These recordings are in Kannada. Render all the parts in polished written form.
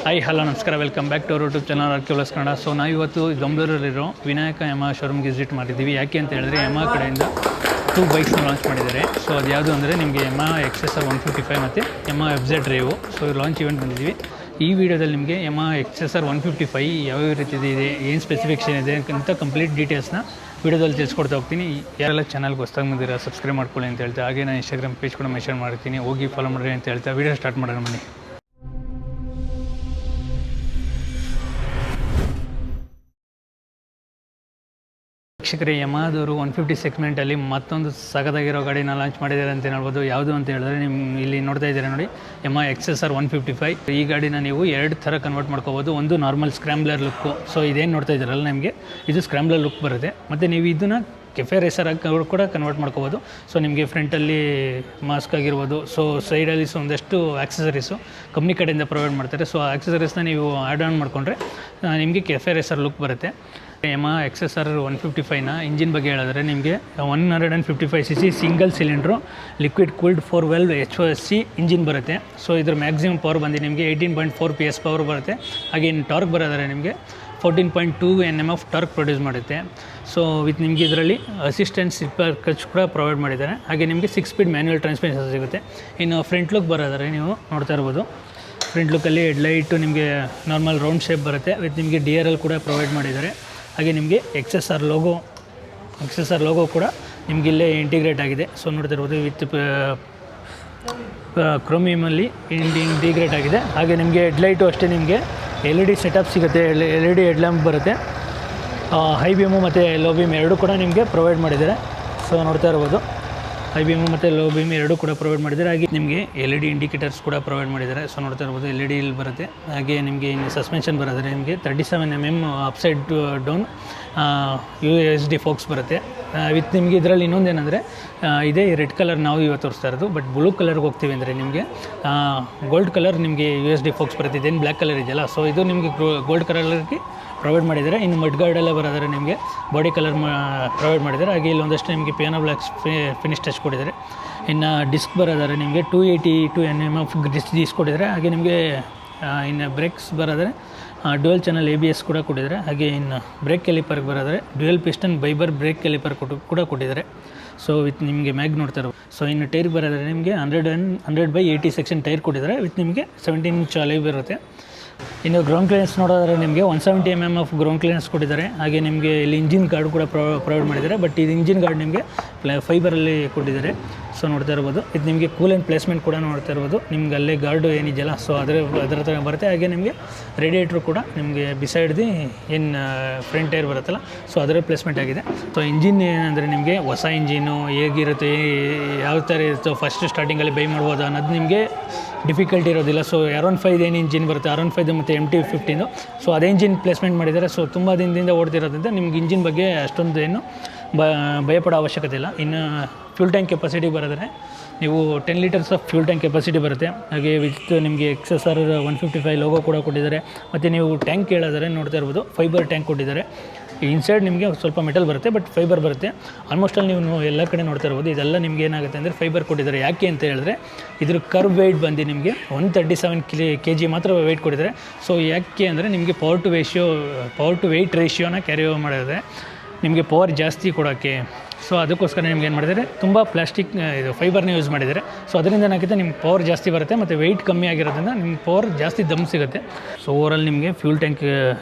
ಹಾಯ್ ಹಲೋ ನಮಸ್ಕಾರ, welcome back to our YouTube channel Arculus Kannada. So ನಾವು ಇವತ್ತು ಬೆಂಗಳೂರಲ್ಲಿರೋ ವಿನಾಯಕ ಯಮಾ ಶೋರೂಮ್ಗೆ ವಿಸಿಟ್ ಮಾಡಿದ್ದೀವಿ. ಯಾಕೆ ಅಂತ ಹೇಳಿದ್ರೆ ಯಮಾ ಕಡೆಯಿಂದ 2 ಬೈಕ್ಸ್ನ ಲಾಂಚ್ ಮಾಡಿದ್ದಾರೆ. ಸೊ ಅದು ಯಾವುದು ಅಂದರೆ ನಿಮಗೆ ಯಮಾ XSR 155 ಮತ್ತು ಯಮಾ FZ drive. So launch event ಬಂದಿದ್ದೀವಿ. ಈ ವಿಡಿಯೋದಲ್ಲಿ ನಿಮಗೆ ಯಮಾ XSR 155 ಯಾವ್ಯಾವ ರೀತಿ ಇದೆ, ಏನು ಸ್ಪೆಸಿಫಿಕೇಷನ್ ಇದೆ ಅಂತ ಕಂಪ್ಲೀಟ್ ಡೀಟೇಲ್ಸ್ನ ವಿಡಿಯೋದಲ್ಲಿ ತಿಳಿಸ್ಕೊಡ್ತಾ ಹೋಗ್ತೀನಿ. ಯಾರೆಲ್ಲ ಚಾನಲ್ಗೆ ಹೊಸ್ದಾಗಿ ಬಂದಿರ ಸಬ್ಸ್ಕ್ರೈಬ್ ಮಾಡ್ಕೊಳ್ಳಿ ಅಂತ ಹೇಳ್ತಾ, ಹಾಗೆ ನಾನು ಇನ್ಸ್ಟಾಗ್ರಾಮ್ ಪೇಜ್ ಕೂಡ ಮೆನ್ಷನ್ ಮಾಡ್ತೀನಿ, ಹೋಗಿ ಫಾಲೋ ಮಾಡಿರಿ ಅಂತ ಹೇಳ್ತಾ ವಿಡಿಯೋ ಸ್ಟಾರ್ಟ್ ಮಾಡೋಣ ಬನ್ನಿ. ವೀಕ್ಷಕರೇ, ಯಮಾದವರು 150 ಸೆಗ್ಮೆಂಟಲ್ಲಿ ಮತ್ತೊಂದು ಸಗದಾಗಿರೋ ಗಾಡಿನ ಲಾಂಚ್ ಮಾಡಿದ್ದಾರೆ ಅಂತ ಹೇಳ್ಬೋದು. ಯಾವುದು ಅಂತ ಹೇಳಿದ್ರೆ ನಿಮ್ಮ ಇಲ್ಲಿ ನೋಡ್ತಾ ಇದ್ದೀರಾ ನೋಡಿ, ಯಮಾ XSR 155. ಈ ಗಾಡಿನ ನೀವು 2 ಥರ ಕನ್ವರ್ಟ್ ಮಾಡ್ಕೋಬೋದು. ಒಂದು ನಾರ್ಮಲ್ ಸ್ಕ್ರ್ಯಾಂಬ್ಲರ್ ಲುಕ್ಕು. ಸೊ ಇದೇನು ನೋಡ್ತಾ ಇದ್ದೀರಲ್ಲ, ನಿಮಗೆ ಇದು ಸ್ಕ್ರ್ಯಾಂಬ್ಲರ್ ಲುಕ್ ಬರುತ್ತೆ. ಮತ್ತು ನೀವು ಇದನ್ನು ಕೆಫೆ ರೇಸರ್ ಆಗಿ ಕೂಡ ಕನ್ವರ್ಟ್ ಮಾಡ್ಕೋಬೋದು. ಸೊ ನಿಮಗೆ ಫ್ರಂಟಲ್ಲಿ ಮಾಸ್ಕ್ ಆಗಿರ್ಬೋದು, ಸೊ ಸೈಡಲ್ಲಿ ಒಂದಷ್ಟು ಆಕ್ಸೆಸರೀಸು ಕಂಪ್ನಿ ಕಡೆಯಿಂದ ಪ್ರೊವೈಡ್ ಮಾಡ್ತಾರೆ. ಸೊ ಆ ಆಕ್ಸೆಸರೀಸ್ನ ನೀವು ಆ್ಯಡ್ ಆನ್ ಮಾಡಿಕೊಂಡ್ರೆ ನಿಮಗೆ ಕೆಫೆ ರೇಸರ್ ಲುಕ್ ಬರುತ್ತೆ. ಯಮಾ XSR 155ನ ಇಂಜಿನ್ ಬಗ್ಗೆ ಹೇಳಿದ್ರೆ ನಿಮಗೆ 155cc single cylinder liquid cooled 4 valve HOSC engine ಬರುತ್ತೆ. ಸೊ ಇದ್ರ ಮ್ಯಾಕ್ಸಿಮಮ್ ಪವರ್ ಬಂದು ನಿಮಗೆ 18.4 PS ಪವರ್ ಬರುತ್ತೆ. ಹಾಗೆ ಇನ್ನು ಟಾರ್ಕ್ ಬರೋದಾದ್ರೆ ನಿಮಗೆ 14.2 Nm ಟಾರ್ಕ್ ಪ್ರೊಡ್ಯೂಸ್ ಮಾಡುತ್ತೆ. ಸೊ ವಿತ್ ನಿಮಗೆ ಇದರಲ್ಲಿ ಅಸಿಸ್ಟೆಂಟ್ ಸ್ಲಿಪ್ಪರ್ ಕ್ಲಚ್ ಕೂಡ ಪ್ರೊವೈಡ್ ಮಾಡಿದ್ದಾರೆ. ಹಾಗೆ ನಿಮಗೆ 6 ಸ್ಪೀಡ್ ಮ್ಯಾನ್ಯುವಲ್ ಟ್ರಾನ್ಸ್ಮಿಷನ್ ಸಿಗುತ್ತೆ. ಇನ್ನು ಫ್ರಂಟ್ ಲುಕ್ ಬರೋದಾದ್ರೆ ನೀವು ನೋಡ್ತಾ ಇರ್ಬೋದು, ಫ್ರಂಟ್ ಲುಕ್ಕಲ್ಲಿ ಹೆಡ್ಲೈಟು ನಿಮಗೆ ನಾರ್ಮಲ್ ರೌಂಡ್ ಶೇಪ್ ಬರುತ್ತೆ. ವಿತ್ ನಿಮಗೆ DRL ಕೂಡ ಪ್ರೊವೈಡ್ ಮಾಡಿದ್ದಾರೆ. ಹಾಗೆ ನಿಮಗೆ XSR ಲೋಗೋ ಕೂಡ ನಿಮಗೆ ಇಲ್ಲೇ ಇಂಟಿಗ್ರೇಟ್ ಆಗಿದೆ. ಸೊ ನೋಡ್ತಿರ್ಬೋದು, ವಿತ್ ಕ್ರೋಮಿಯಮಲ್ಲಿ ಇಂಟಿಗ್ರೇಟ್ ಆಗಿದೆ. ಹಾಗೆ ನಿಮಗೆ ಹೆಡ್ಲೈಟು ಅಷ್ಟೇ ನಿಮಗೆ LED ಸೆಟಪ್ ಸಿಗುತ್ತೆ. LED ಹೆಡ್ಲ್ಯಾಂಪ್ ಬರುತ್ತೆ. ಹೈ ಬೀಮು ಮತ್ತು ಲೋ ಬೀಮ್ ಎರಡೂ ಕೂಡ ನಿಮಗೆ ಪ್ರೊವೈಡ್ ಮಾಡಿದ್ದಾರೆ. ಸೊ ನೋಡ್ತಾ ಇರ್ಬೋದು, ಹೈ ಬೀಮು ಮತ್ತು ಲೋ ಬೀಮ್ ಎರಡೂ ಕೂಡ ಪ್ರೊವೈಡ್ ಮಾಡಿದ್ದಾರೆ. ಹಾಗೆ ನಿಮಗೆ LED ಇಂಡಿಕೇಟರ್ಸ್ ಕೂಡ ಪ್ರೊವೈಡ್ ಮಾಡಿದ್ದಾರೆ. ಸೊ ನೋಡ್ತಾ ಇರ್ಬೋದು, LED ಇಲ್ಲಿ ಬರುತ್ತೆ. ಹಾಗೆ ನಿಮಗೆ ಇನ್ನು ಸಸ್ಪೆನ್ಷನ್ ಬರೋದ್ರೆ ನಿಮಗೆ 37 mm upside down USD forks ಬರುತ್ತೆ. ವಿತ್ ನಿಮಗೆ ಇದರಲ್ಲಿ ಇನ್ನೊಂದೇನೆಂದರೆ, ಇದೇ ರೆಡ್ ಕಲರ್ ನಾವು ಇವತ್ತು ತೋರಿಸ್ತಾ ಇರೋದು. ಬಟ್ ಬ್ಲೂ ಕಲರ್ಗೆ ಹೋಗ್ತೀವಿ ಅಂದರೆ ನಿಮಗೆ ಗೋಲ್ಡ್ ಕಲರ್ ನಿಮಗೆ USD ಫೋಕ್ಸ್ ಬರುತ್ತೆ. ಇದೇನು ಬ್ಲ್ಯಾಕ್ ಕಲರ್ ಇದೆಯಲ್ಲ, ಸೊ ಇದು ನಿಮಗೆ ಗೋಲ್ಡ್ ಕಲರ್ಗೆ ಪ್ರೊವೈಡ್ ಮಾಡಿದ್ದಾರೆ. ಇನ್ನು ಮಡ್ ಗಾರ್ಡೆಲ್ಲ ಬರೋದ್ರೆ ನಿಮಗೆ ಬಾಡಿ ಕಲರ್ ಪ್ರೊವೈಡ್ ಮಾಡಿದ್ದಾರೆ. ಹಾಗೆ ಇಲ್ಲೊಂದಷ್ಟು ನಿಮಗೆ ಪಿಯಾನೋ ಬ್ಲ್ಯಾಕ್ ಫಿನಿಶ್ ಟಚ್ ಕೊಟ್ಟಿದ್ದಾರೆ. ಇನ್ನು ಡಿಸ್ಕ್ ಬರೋದಾದ್ರೆ ನಿಮಗೆ 282 Nm ಡಿಸ್ಕ್ ಕೊಟ್ಟಿದ್ದಾರೆ. ಹಾಗೆ ನಿಮಗೆ ಇನ್ನು ಬ್ರೇಕ್ಸ್ ಬರೋದ್ರೆ ಡ್ಯುಯಲ್ ಚಾನಲ್ ABS ಕೂಡ ಕೊಟ್ಟಿದ್ದಾರೆ. ಹಾಗೆ ಇನ್ನು ಬ್ರೇಕ್ ಕ್ಯಾಲಿಪರ್ಗೆ ಬರೋದ್ರೆ dual piston Bybre brake caliper ಕೂಡ ಕೊಟ್ಟಿದ್ದಾರೆ. ಸೊ ವಿತ್ ನಿಮಗೆ ಮ್ಯಾಗ್ ನೋಡ್ತಾ ಇರೋ. ಸೊ ಇನ್ನು ಟೈರ್ ಬರೋದ್ರೆ ನಿಮಗೆ 100/80 ಸೆಕ್ಷನ್ ಟೈರ್ ಕೊಟ್ಟಿದ್ದಾರೆ. ವಿತ್ ನಿಮಗೆ 17 ಇಂಚ್ ಅಲೈ ಬರುತ್ತೆ. ಇನ್ನು ಗ್ರೌಂಡ್ ಕ್ಲಿಯರೆನ್ಸ್ ನೋಡೋದಾದ್ರೆ ನಿಮಗೆ 170 mm ಗ್ರೌಂಡ್ ಕ್ಲಿಯರೆನ್ಸ್ ಕೊಟ್ಟಿದ್ದಾರೆ. ಹಾಗೆ ನಿಮಗೆ ಇಲ್ಲಿ ಇಂಜಿನ್ ಗಾರ್ಡ್ ಕೂಡ ಪ್ರೊವೈಡ್ ಮಾಡಿದ್ದಾರೆ. ಬಟ್ ಇದು ಇಂಜಿನ್ ಗಾರ್ಡ್ ನಿಮಗೆ ಫೈಬರಲ್ಲಿ ಕೊಟ್ಟಿದ್ದಾರೆ. ಸೊ ನೋಡ್ತಾ ಇರ್ಬೋದು, ಇದು ನಿಮಗೆ ಕೂಲೆಂಟ್ ಪ್ಲೇಸ್ಮೆಂಟ್ ಕೂಡ ನೋಡ್ತಾ ಇರ್ಬೋದು. ನಿಮ್ಗೆ ಅಲ್ಲೇ ಗಾರ್ಡು ಏನಿದೆಯಲ್ಲ, ಸೊ ಅದರ ಹತ್ರ ಬರುತ್ತೆ. ಹಾಗೆ ನಿಮಗೆ ರೇಡಿಯೇಟ್ರು ಕೂಡ ನಿಮಗೆ ಬಿಸೈಡ್ದು ಏನು ಫ್ರಂಟ್ ಟೈರ್ ಬರುತ್ತಲ್ಲ, ಸೊ ಅದರ ಪ್ಲೇಸ್ಮೆಂಟ್ ಆಗಿದೆ. ಸೊ ಇಂಜಿನ್ ಏನಂದರೆ ನಿಮಗೆ ಹೊಸ ಇಂಜಿನು ಹೇಗಿರುತ್ತೆ, ಯಾವ ಥರ ಇರುತ್ತೋ ಫಸ್ಟ್ ಸ್ಟಾರ್ಟಿಂಗಲ್ಲಿ ಬೈ ಮಾಡ್ಬೋದು ಅನ್ನೋದು ನಿಮಗೆ ಡಿಫಿಕಲ್ಟಿ ಇರೋದಿಲ್ಲ. ಸೊ R15 ಏನು ಇಂಜಿನ್ ಬರುತ್ತೆ, R15 ಮತ್ತು MT-15, ಸೊ ಅದೇ ಇಂಜಿನ್ ಪ್ಲೇಸ್ಮೆಂಟ್ ಮಾಡಿದ್ದಾರೆ. ಸೊ ತುಂಬ ದಿನದಿಂದ ಓಡ್ತಿರೋದ್ರಿಂದ ನಿಮ್ಗೆ ಇಂಜಿನ್ ಬಗ್ಗೆ ಅಷ್ಟೊಂದು ಏನು ಭಯಪಡೋ ಅವಶ್ಯಕತೆ ಇಲ್ಲ. ಇನ್ನು ಫ್ಯೂಲ್ ಟ್ಯಾಂಕ್ ಕೆಪಾಸಿಟಿ ಬರೋದ್ರೆ ನೀವು 10 litres of fuel tank capacity ಬರುತ್ತೆ. ಹಾಗೆ ವಿತ್ ನಿಮಗೆ XSR 155 ಲೋಗೋ ಕೂಡ ಕೊಟ್ಟಿದ್ದಾರೆ. ಮತ್ತು ನೀವು ಟ್ಯಾಂಕ್ ಕೇಳಿದ್ರೆ ನೋಡ್ತಾ ಇರ್ಬೋದು, ಫೈಬರ್ ಟ್ಯಾಂಕ್ ಕೊಟ್ಟಿದ್ದಾರೆ. ಇನ್ಸೈಡ್ ನಿಮಗೆ ಸ್ವಲ್ಪ ಮೆಟಲ್ ಬರುತ್ತೆ, ಬಟ್ ಫೈಬರ್ ಬರುತ್ತೆ. ಆಲ್ಮೋಸ್ಟ್ ಅಲ್ಲಿ ನೀವು ಎಲ್ಲ ಕಡೆ ನೋಡ್ತಾ ಇರ್ಬೋದು, ಇದೆಲ್ಲ ನಿಮ್ಗೆ ಏನಾಗುತ್ತೆ ಅಂದರೆ ಫೈಬರ್ ಕೊಟ್ಟಿದ್ದಾರೆ. ಯಾಕೆ ಅಂತ ಹೇಳಿದ್ರೆ ಇದ್ರ ಕರ್ವ್ ವೆಯ್ಟ್ ಬಂದು ನಿಮಗೆ 137 kg ಮಾತ್ರ ವೆಯ್ಟ್ ಕೊಟ್ಟಿದ್ದಾರೆ. ಸೊ ಯಾಕೆ ಅಂದರೆ ನಿಮಗೆ ಪವರ್ ಟು ವೆಯ್ಟ್ ರೇಷಿಯೋನ ಕ್ಯಾರಿ ಓವರ್ ಮಾಡಿದ್ರೆ ನಿಮಗೆ ಪವರ್ ಜಾಸ್ತಿ ಕೊಡೋಕ್ಕೆ. ಸೊ ಅದಕ್ಕೋಸ್ಕರ ನಿಮ್ಗೆ ಏನು ಮಾಡಿದ್ದಾರೆ, ತುಂಬ ಪ್ಲಾಸ್ಟಿಕ್ ಇದು ಫೈಬರ್ನ ಯೂಸ್ ಮಾಡಿದ್ದಾರೆ. ಸೊ ಅದರಿಂದ ಏನಾಗುತ್ತೆ, ನಿಮ್ಗೆ ಪವರ್ ಜಾಸ್ತಿ ಬರುತ್ತೆ ಮತ್ತು ವೆಯ್ಟ್ ಕಮ್ಮಿ ಆಗಿರೋದ್ರಿಂದ ನಿಮ್ಗೆ ಪವರ್ ಜಾಸ್ತಿ ದಮ್ ಸಿಗುತ್ತೆ. ಸೊ ಓವರಾಲ್ ನಿಮಗೆ ಫ್ಯೂಲ್ ಟ್ಯಾಂಕ್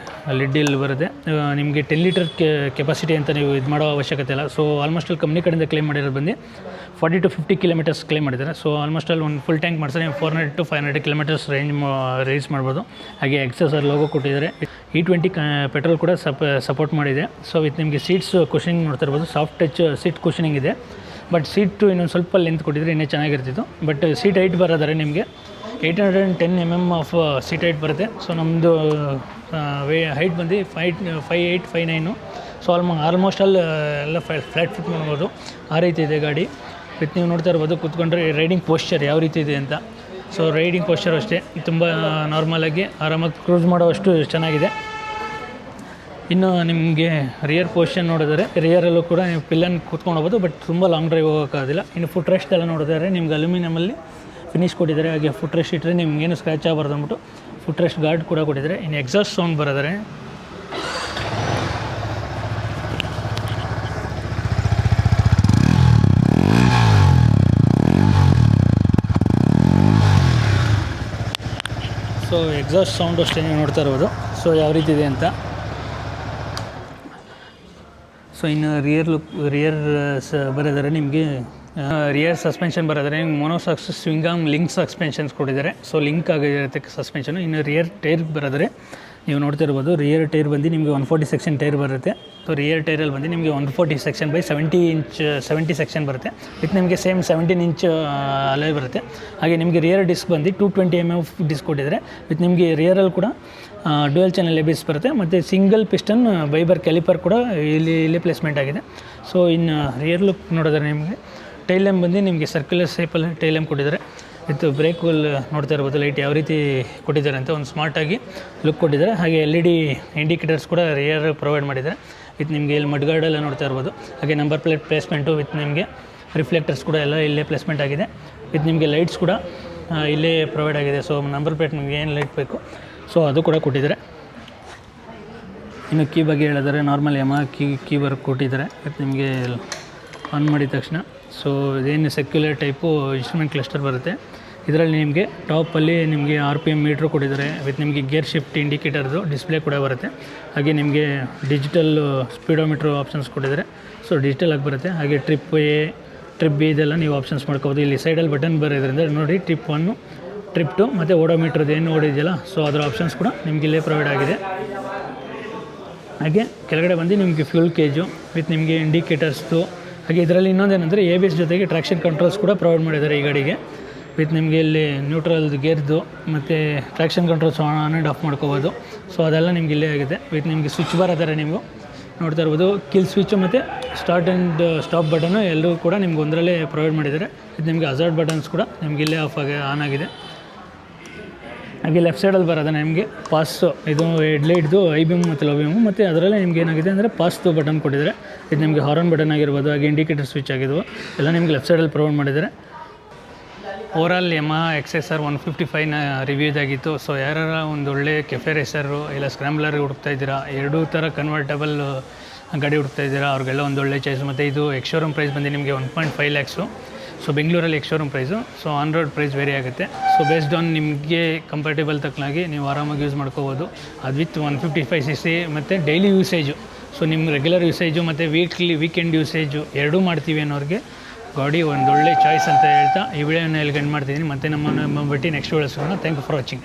ಲಿಡ್ ಇಲ್ಲಿ ಬರುತ್ತೆ. ನಿಮಗೆ 10 ಲೀಟರ್ ಕೆಪಾಸಿಟಿ ಅಂತ ನೀವು ಇದು ಮಾಡೋ ಅವಶ್ಯಕತೆ ಇಲ್ಲ. ಸೊ ಆಲ್ಮೋಸ್ಟ್ ಅಲ್ಲಿ ಕಂಪ್ನಿ ಕಡೆಯಿಂದ ಕ್ಲೇಮ್ ಮಾಡಿರೋದು ಬಂದು 40 to 50 ಕಿಲೋಮೀಟರ್ಸ್ ಕ್ಲೇಮ್ ಮಾಡಿದ್ದಾರೆ. ಸೊ ಆಲ್ಮೋಸ್ಟ್ ಅಲ್ಲಿ ಒಂದು ಫುಲ್ ಟ್ಯಾಂಕ್ ಮಾಡಿದ್ರೆ 400 to 500 ಕಿಲೋಮೀಟರ್ಸ್ ರೇಂಜ್ ಮಾಡ್ಬೋದು. ಹಾಗೆ XSR ಲೋಗೋ ಕೊಟ್ಟಿದ್ದಾರೆ. E20 ಪೆಟ್ರೋಲ್ ಕೂಡ ಸಪೋರ್ಟ್ ಮಾಡಿದೆ. ಸೊ ವಿತ್ ನಿಮಗೆ ಸೀಟ್ಸ್ ಕುಷನಿಂಗ್ ನೋಡ್ತಾ ಇರ್ಬೋದು, ಸಾಫ್ಟ್ ಟಚ್ ಸೀಟ್ ಕುಷನಿಂಗ್ ಇದೆ. ಬಟ್ ಸೀಟು ಇನ್ನೊಂದು ಸ್ವಲ್ಪ ಲೆಂತ್ ಕೊಟ್ಟಿದ್ರೆ ಇನ್ನೂ ಚೆನ್ನಾಗಿರ್ತಿತ್ತು. ಬಟ್ ಸೀಟ್ ಹೈಟ್ ಬರೋದಾರೆ ನಿಮಗೆ 810 mm ಆಫ್ ಸೀಟ್ ಹೈಟ್ ಬರುತ್ತೆ. ಸೊ ನಮ್ಮದು ಹೈಟ್ ಬಂದು 5'8", 5'9". ಸೊ ಆಲ್ಮೋಸ್ಟ್ ಎಲ್ಲ ಫ್ಲ್ಯಾಟ್ ಫಿಟ್ ಮಾಡ್ಬೋದು, ಆ ರೀತಿ ಇದೆ ಗಾಡಿ. ವಿತ್ ನೀವು ನೋಡ್ತಾ ಇರ್ಬೋದು, ಕೂತ್ಕೊಂಡ್ರೆ ರೈಡಿಂಗ್ ಪೋಸ್ಚರ್ ಯಾವ ರೀತಿ ಇದೆ ಅಂತ. ಸೊ ರೈಡಿಂಗ್ ಪೋಸ್ಚರ್ ಅಷ್ಟೇ ತುಂಬ ನಾರ್ಮಲಾಗಿ ಆರಾಮಾಗಿ ಕ್ರೂಸ್ ಮಾಡೋವಷ್ಟು ಚೆನ್ನಾಗಿದೆ. ಇನ್ನು ನಿಮಗೆ ರಿಯರ್ ಪೊಸಿಷನ್ ನೋಡಿದರೆ ರಿಯರಲ್ಲೂ ಕೂಡ ನೀವು ಪಿಲ್ಲನ್ ಕೂತ್ಕೊಂಡು ಹೋಗ್ಬೋದು, ಬಟ್ ತುಂಬ ಲಾಂಗ್ ಡ್ರೈವ್ ಹೋಗೋಕ್ಕಾಗೋದಿಲ್ಲ. ಇನ್ನು ಫುಟ್ ರೆಸ್ಟ್ ಎಲ್ಲ ನೋಡಿದರೆ ನಿಮ್ಗೆ ಅಲ್ಯೂಮಿನಿಯಮಲ್ಲಿ ಫಿನಿಶ್ ಕೊಟ್ಟಿದ್ದಾರೆ. ಹಾಗೆ ಫುಟ್ ರೆಸ್ಟ್ ಇಟ್ಟರೆ ನಿಮಗೇನು ಸ್ಕ್ರ್ಯಾಚ್ ಆಗಬಾರ್ದು ಅಂದ್ಬಿಟ್ಟು ಫುಟ್ ರೆಸ್ಟ್ ಗಾರ್ಡ್ ಕೂಡ ಕೊಟ್ಟಿದ್ದಾರೆ. ಇನ್ನು ಎಕ್ಸಾಸ್ಟ್ ಸೌಂಡ್ ಬರೋದರೆ ಸೊ ಎಕ್ಸಾಸ್ಟ್ ಸೌಂಡ್ ಅಷ್ಟೇ ನೀವು ನೋಡ್ತಾ ಇರ್ಬೋದು. ಸೊ ಯಾವ ರೀತಿ ಇದೆ ಅಂತ. ಸೊ ಇನ್ನು ರಿಯರ್ ಬರೋದರೆ ನಿಮಗೆ ರಿಯರ್ ಸಸ್ಪೆನ್ಷನ್ ಬರೋದರೆ ನಿಮ್ಗೆ ಮೊನೋಸಾಕ್ಸ್ ಸ್ವಿಂಗಾಮ್ ಲಿಂಕ್ ಸಸ್ಪೆನ್ಷನ್ಸ್ ಕೊಟ್ಟಿದ್ದಾರೆ. ಸೊ ಲಿಂಕ್ ಆಗಿರುತ್ತೆ ಸಸ್ಪೆನ್ಷನು. ಇನ್ನು ರಿಯರ್ ಟೈರ್ ಬರೋದರೆ ನೀವು ನೋಡ್ತಿರ್ಬೋದು, ರಿಯರ್ ಟೈರ್ ಬಂದು ನಿಮಗೆ 140 ಸೆಕ್ಷನ್ ಟೈರ್ ಬರುತ್ತೆ. ಸೊ ರಿಯರ್ ಟೈರಲ್ಲಿ ಬಂದು ನಿಮಗೆ 140 ಸೆಕ್ಷನ್ ಬೈ 70 ಸೆಕ್ಷನ್ ಬರುತ್ತೆ. ವಿತ್ ನಿಮಗೆ ಸೇಮ್ 17 ಇಂಚ್ ಅಲೈ ಬರುತ್ತೆ. ಹಾಗೆ ನಿಮಗೆ ರಿಯರ್ ಡಿಸ್ಕ್ ಬಂದು 220 mm ಡಿಸ್ಕ್ ಕೊಟ್ಟಿದ್ದಾರೆ. ವಿತ್ ನಿಮಗೆ ರಿಯರಲ್ಲಿ ಕೂಡ ಡ್ಯುಯಲ್ ಚಾನಲ್ ಎಬಿಎಸ್ ಬರುತ್ತೆ ಮತ್ತು ಸಿಂಗಲ್ ಪಿಸ್ಟನ್ ವೈಬರ್ ಕ್ಯಾಲಿಪರ್ ಕೂಡ ಇಲ್ಲಿ ಪ್ಲೇಸ್ಮೆಂಟ್ ಆಗಿದೆ. ಸೊ ಇನ್ನು ರಿಯರ್ ಲುಕ್ ನೋಡಿದ್ರೆ ನಿಮಗೆ ಟೈಲ್ ಲ್ಯಾಂಪ್ ಬಂದು ನಿಮಗೆ ಸರ್ಕ್ಯುಲರ್ ಶೇಪಲ್ಲಿ ಟೈಲ್ ಲ್ಯಾಂಪ್ ಕೊಟ್ಟಿದ್ದಾರೆ. ವಿತ್ ಬ್ರೇಕ್ ವೀಲ್ ನೋಡ್ತಾ ಇರ್ಬೋದು ಲೈಟ್ ಯಾವ ರೀತಿ ಕೊಟ್ಟಿದ್ದಾರೆ ಅಂತ, ಒಂದು ಸ್ಮಾರ್ಟಾಗಿ ಲುಕ್ ಕೊಟ್ಟಿದ್ದಾರೆ. ಹಾಗೆ LED ಇಂಡಿಕೇಟರ್ಸ್ ಕೂಡ ರಿಯರ್ ಪ್ರೊವೈಡ್ ಮಾಡಿದ್ದಾರೆ. ವಿತ್ ನಿಮಗೆ ಇಲ್ಲಿ ಮಡ್ಗಾರ್ಡೆಲ್ಲ ನೋಡ್ತಾ ಇರ್ಬೋದು. ಹಾಗೆ ನಂಬರ್ ಪ್ಲೇಟ್ ಪ್ಲೇಸ್ಮೆಂಟು ವಿತ್ ನಿಮಗೆ ರಿಫ್ಲೆಕ್ಟರ್ಸ್ ಕೂಡ ಎಲ್ಲ ಇಲ್ಲೇ ಪ್ಲೇಸ್ಮೆಂಟ್ ಆಗಿದೆ. ವಿತ್ ನಿಮಗೆ ಲೈಟ್ಸ್ ಕೂಡ ಇಲ್ಲೇ ಪ್ರೊವೈಡ್ ಆಗಿದೆ. ಸೊ ನಂಬರ್ ಪ್ಲೇಟ್ ನಿಮಗೆ ಏನು ಲೈಟ್ ಬೇಕು ಸೊ ಅದು ಕೂಡ ಕೊಟ್ಟಿದ್ದಾರೆ. ಇನ್ನು ಕೀ ಬಗ್ಗೆ ಹೇಳಿದರೆ ನಾರ್ಮಲ್ ಕೀ ವರ್ಕ್ ಕೊಟ್ಟಿದ್ದಾರೆ. ಮತ್ತು ನಿಮಗೆ ಆನ್ ಮಾಡಿದ ತಕ್ಷಣ ಸೊ ಇದೇನು ಸೆಕ್ಯುಲರ್ ಟೈಪು ಇನ್ಸ್ಟ್ರೂಮೆಂಟ್ ಕ್ಲಸ್ಟರ್ ಬರುತ್ತೆ. ಇದರಲ್ಲಿ ನಿಮಗೆ ಟಾಪಲ್ಲಿ ನಿಮಗೆ RPM ಮೀಟ್ರು ಕೊಟ್ಟಿದ್ದಾರೆ. ವಿತ್ ನಿಮಗೆ ಗೇರ್ ಶಿಫ್ಟ್ ಇಂಡಿಕೇಟರ್ದು ಡಿಸ್ಪ್ಲೇ ಕೂಡ ಬರುತ್ತೆ. ಹಾಗೆ ನಿಮಗೆ ಡಿಜಿಟಲ್ ಸ್ಪೀಡೋಮೀಟ್ರ್ ಆಪ್ಷನ್ಸ್ ಕೊಟ್ಟಿದ್ದಾರೆ. ಸೊ ಡಿಜಿಟಲ್ ಆಗಿ ಬರುತ್ತೆ. ಹಾಗೆ ಟ್ರಿಪ್ A ಟ್ರಿಪ್ B ಇದೆಲ್ಲ ನೀವು ಆಪ್ಷನ್ಸ್ ಮಾಡ್ಕೋಬೋದು. ಇಲ್ಲಿ ಸೈಡಲ್ಲಿ ಬಟನ್ ಬರೋದ್ರಿಂದ ನೋಡಿ ಟ್ರಿಪ್ 1 ಟ್ರಿಪ್ 2 ಮತ್ತು ಓಡೋಮೀಟ್ರದ್ದು ಏನು ಓಡಿದೆಯಲ್ಲ ಸೊ ಅದರ ಆಪ್ಷನ್ಸ್ ಕೂಡ ನಿಮಗೆ ಇಲ್ಲೇ ಪ್ರೊವೈಡ್ ಆಗಿದೆ. ಹಾಗೆ ಕೆಳಗಡೆ ಬಂದು ನಿಮಗೆ ಫ್ಯೂಲ್ ಕೇಜು ವಿತ್ ನಿಮಗೆ ಇಂಡಿಕೇಟರ್ಸ್ದು. ಹಾಗೆ ಇದರಲ್ಲಿ ಇನ್ನೊಂದೇನೆಂದರೆ ABS ಜೊತೆಗೆ ಟ್ರಾಕ್ಷನ್ ಕಂಟ್ರೋಲ್ಸ್ ಕೂಡ ಪ್ರೊವೈಡ್ ಮಾಡಿದ್ದಾರೆ ಈ ಗಾಡಿಗೆ. ವಿತ್ ನಿಮಗೆ ಇಲ್ಲಿ ನ್ಯೂಟ್ರಲ್ದು ಗೇರ್ದು ಮತ್ತು traction controls on and of ಮಾಡ್ಕೋಬೋದು. ಸೊ ಅದೆಲ್ಲ ನಿಮ್ಗೆ ಇಲ್ಲೇ ಆಗಿದೆ. ವಿತ್ ನಿಮಗೆ ಸ್ವಿಚ್ ಬರೋದಾರೆ ನೀವು ನೋಡ್ತಾ ಇರ್ಬೋದು. ಕಿಲ್ ಸ್ವಿಚ್ಚು ಮತ್ತು ಸ್ಟಾರ್ಟ್ ಆ್ಯಂಡ್ ಸ್ಟಾಪ್ ಬಟನ್ನು ಎಲ್ಲರೂ ಕೂಡ ನಿಮ್ಗೆ ಒಂದರಲ್ಲೇ ಪ್ರೊವೈಡ್ ಮಾಡಿದ್ದಾರೆ. ಇದು ನಿಮಗೆ ಹಜಾರ್ಡ್ ಬಟನ್ಸ್ ಕೂಡ ನಿಮ್ಗೆ ಇಲ್ಲೇ ಆನ್ ಆಗಿದೆ. ಹಾಗೆ ಲೆಫ್ಟ್ ಸೈಡಲ್ಲಿ ಬರೋದು ನಿಮಗೆ ಪಾಸು, ಇದು ಹೆಡ್ಲೈಟ್ದು IBM ಮತ್ತು ಲೋ ಬಿಮ್ ಮತ್ತು ಅದರಲ್ಲೇ ನಿಮ್ಗೆ ಏನಾಗಿದೆ ಅಂದರೆ ಪಾಸ್ದು ಬಟನ್ ಕೊಟ್ಟಿದ್ದಾರೆ. ಇದು ನಿಮಗೆ ಹಾರನ್ ಬಟನ್ ಆಗಿರ್ಬೋದು, ಹಾಗೆ ಇಂಡಿಕೇಟರ್ ಸ್ವಿಚ್ ಆಗಿದ್ವು ಎಲ್ಲ ನಿಮಗೆ ಲೆಫ್ಟ್ ಸೈಡಲ್ಲಿ ಪ್ರೊವೈಡ್ ಮಾಡಿದ್ದಾರೆ. ಓವರಾಲ್ Yamaha XSR 155ನ ರಿವ್ಯೂ ಇದಾಗಿತ್ತು. ಸೊ ಯಾರು ಒಂದು ಒಳ್ಳೆ ಕೆಫೆ ರೇಸರು ಇಲ್ಲ ಸ್ಕ್ರ್ಯಾಂಬ್ಲರ್ ಹುಡುಕ್ತಾ ಇದ್ದೀರಾ, ಎರಡೂ ಥರ ಕನ್ವರ್ಟಬಲ್ ಗಾಡಿ ಹುಡುಕ್ತಾ ಇದ್ದೀರಾ, ಅವ್ರಿಗೆಲ್ಲ ಒಂದು ಒಳ್ಳೆ ಚಾಯ್ಸ್. ಮತ್ತು ಇದು ಎಕ್ಸ್-ಶೋರೂಮ್ ಪ್ರೈಸ್ ಬಂದು ನಿಮಗೆ 1.5 lakhs. ಸೊ ಬೆಂಗಳೂರಲ್ಲಿ ex showroom price. So on road price vary ಆಗುತ್ತೆ. ಸೊ ಬೇಸ್ಡ್ ಆನ್ ನಿಮಗೆ ಕಂಫರ್ಟೇಬಲ್ ತಕ್ಕನಾಗಿ ನೀವು ಆರಾಮಾಗಿ ಯೂಸ್ ಮಾಡ್ಕೋಬೋದು. ಅದು ವಿತ್ 155cc ಮತ್ತು ಡೈಲಿ ಯೂಸೇಜು. ಸೊ ನಿಮ್ಮ ರೆಗ್ಯುಲರ್ ಯೂಸೇಜು ಮತ್ತು ವೀಕೆಂಡ್ ಯೂಸೇಜು ಎರಡೂ ಮಾಡ್ತೀವಿ ಅನ್ನೋರಿಗೆ ಗಾಡಿ ಒಂದು ಒಳ್ಳೆ ಚಾಯ್ಸ್ ಅಂತ ಹೇಳ್ತಾ ಈ ವಿಡಿಯೋನ ಎಲ್ಲಿ ಎಂಡ್ ಮಾಡ್ತಿದ್ದೀನಿ. ಮತ್ತು ನಮ್ಮ ಭೇಟಿ ನೆಕ್ಸ್ಟ್ ವಿಡಿಯೋ ಸಿಗೋಣ. Thank you for watching.